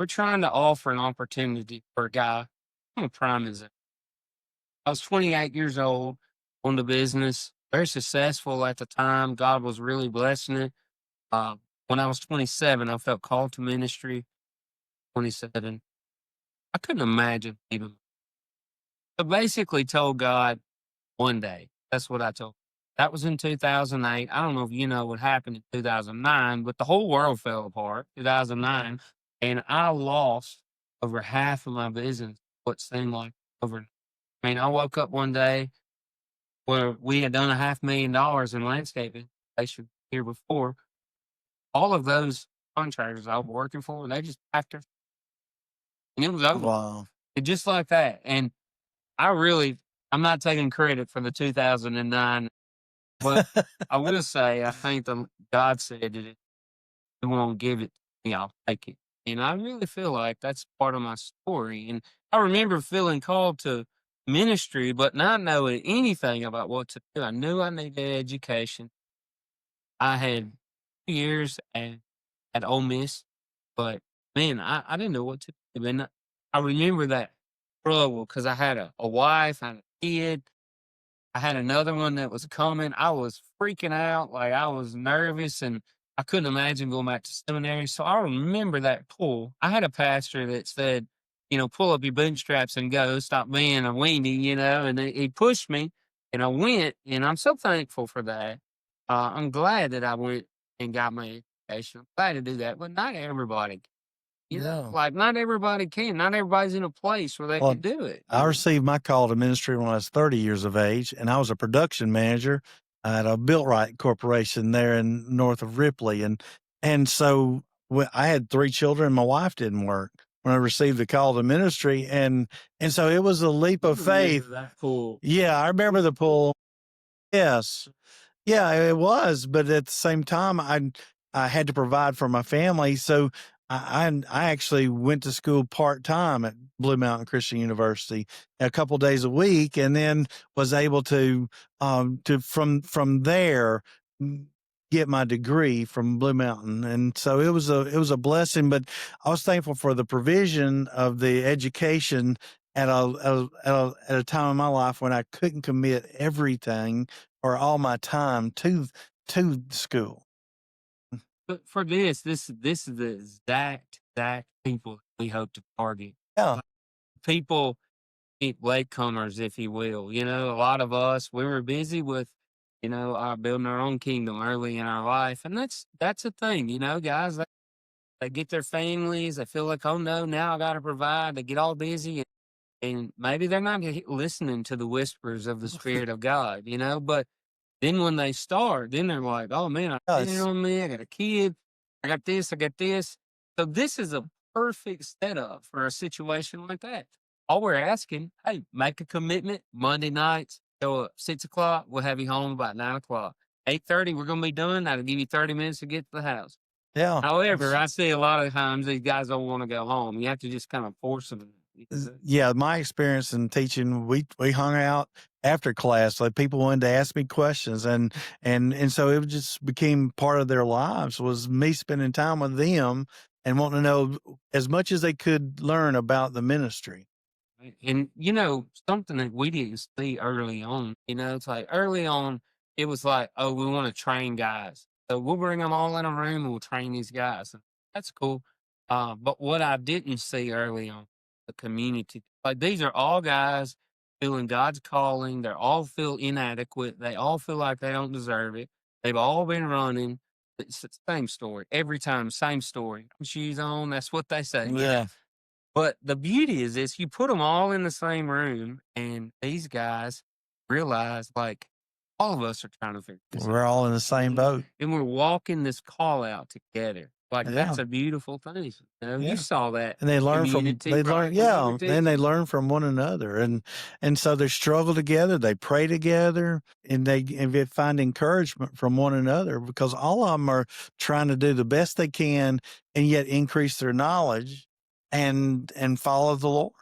we're trying to offer an opportunity for a guy. I'm a prime example. I was 28 years old, on the business, very successful at the time. God was really blessing it. Uh, when I was 27, I felt called to ministry. 27, I couldn't imagine even. I basically told God one day. That's what I told. That was in 2008. I don't know if you know what happened in 2009, but the whole world fell apart. 2009, and I lost over half of my business. What seemed like over. I mean, I woke up one day where we had done $500,000 in landscaping the year before. All of those contractors I was working for, they just packed their, and it was over. Wow. And just like that. And I really, I'm not taking credit for the 2009, but I will say, I think God said that if you won't give it to me, I'll take it. And I really feel like that's part of my story. And I remember feeling called to ministry, but not knowing anything about what to do. I knew I needed education. I had 2 years at Ole Miss, but man, I didn't know what to do. And I remember that struggle because I had a wife, I had a kid, I had another one that was coming. I was freaking out, like I was nervous, and I couldn't imagine going back to seminary. So I remember that pull. I had a pastor that said, pull up your bootstraps and go. Stop being a weenie, and he pushed me, and I went, and I'm so thankful for that. I'm glad that I went and got my education. I'm glad to do that, but not everybody. Yeah. Like not everybody can. Not everybody's in a place where they Well, can do it. I received my call to ministry when I was 30 years of age, and I was a production manager at a Built-Right corporation there in north of Ripley. And so I had 3 children. My wife didn't work when I received the call to ministry. And so it was a leap of faith. That pull. Yeah, I remember the pull. Yes. Yeah, it was, but at the same time, I had to provide for my family, so I actually went to school part-time at Blue Mountain Christian University a couple days a week, and then was able to from there get my degree from Blue Mountain, and so it was a blessing. But I was thankful for the provision of the education at a time in my life when I couldn't commit everything or all my time to school. But for this is the exact people we hope to target. Yeah. People, latecomers, if you will. A lot of us, we were busy with, building our own kingdom early in our life. And that's a thing, guys, they get their families, they feel like, oh no, now I gotta provide. They get all busy and maybe they're not listening to the whispers of the Spirit of God, but then when they start, then they're like, "Oh man, I did it Yes. on me. I got a kid. I got this. I got this." So this is a perfect setup for a situation like that. All we're asking, hey, make a commitment. Monday nights, show up 6 o'clock. We'll have you home about 9 o'clock. 8:30, we're gonna be done. That'll give you 30 minutes to get to the house. Yeah. However, I see a lot of times these guys don't want to go home. You have to just kind of force them. Yeah, my experience in teaching, we hung out after class. Like people wanted to ask me questions, and so it just became part of their lives. Was me spending time with them and wanting to know as much as they could learn about the ministry. Right. And something that we didn't see early on, it's like early on, it was like, oh, we want to train guys. So we'll bring them all in a room and we'll train these guys. And that's cool. But what I didn't see early on, the community, like these are all guys feeling God's calling. They're all feel inadequate. They all feel like they don't deserve it. They've all been running. It's the same story every time, same story. Shoes on. That's what they say. Yeah. But the beauty is this, you put them all in the same room and these guys realize like all of us are trying to figure this out. We're all in the same boat. And we're walking this call out together. Like Yeah. that's a beautiful thing. Yeah. You saw that. And they learn from community, right, when you were then they teaching. learn from one another, and so they struggle together, they pray together, and they find encouragement from one another because all of them are trying to do the best they can and yet increase their knowledge and follow the Lord.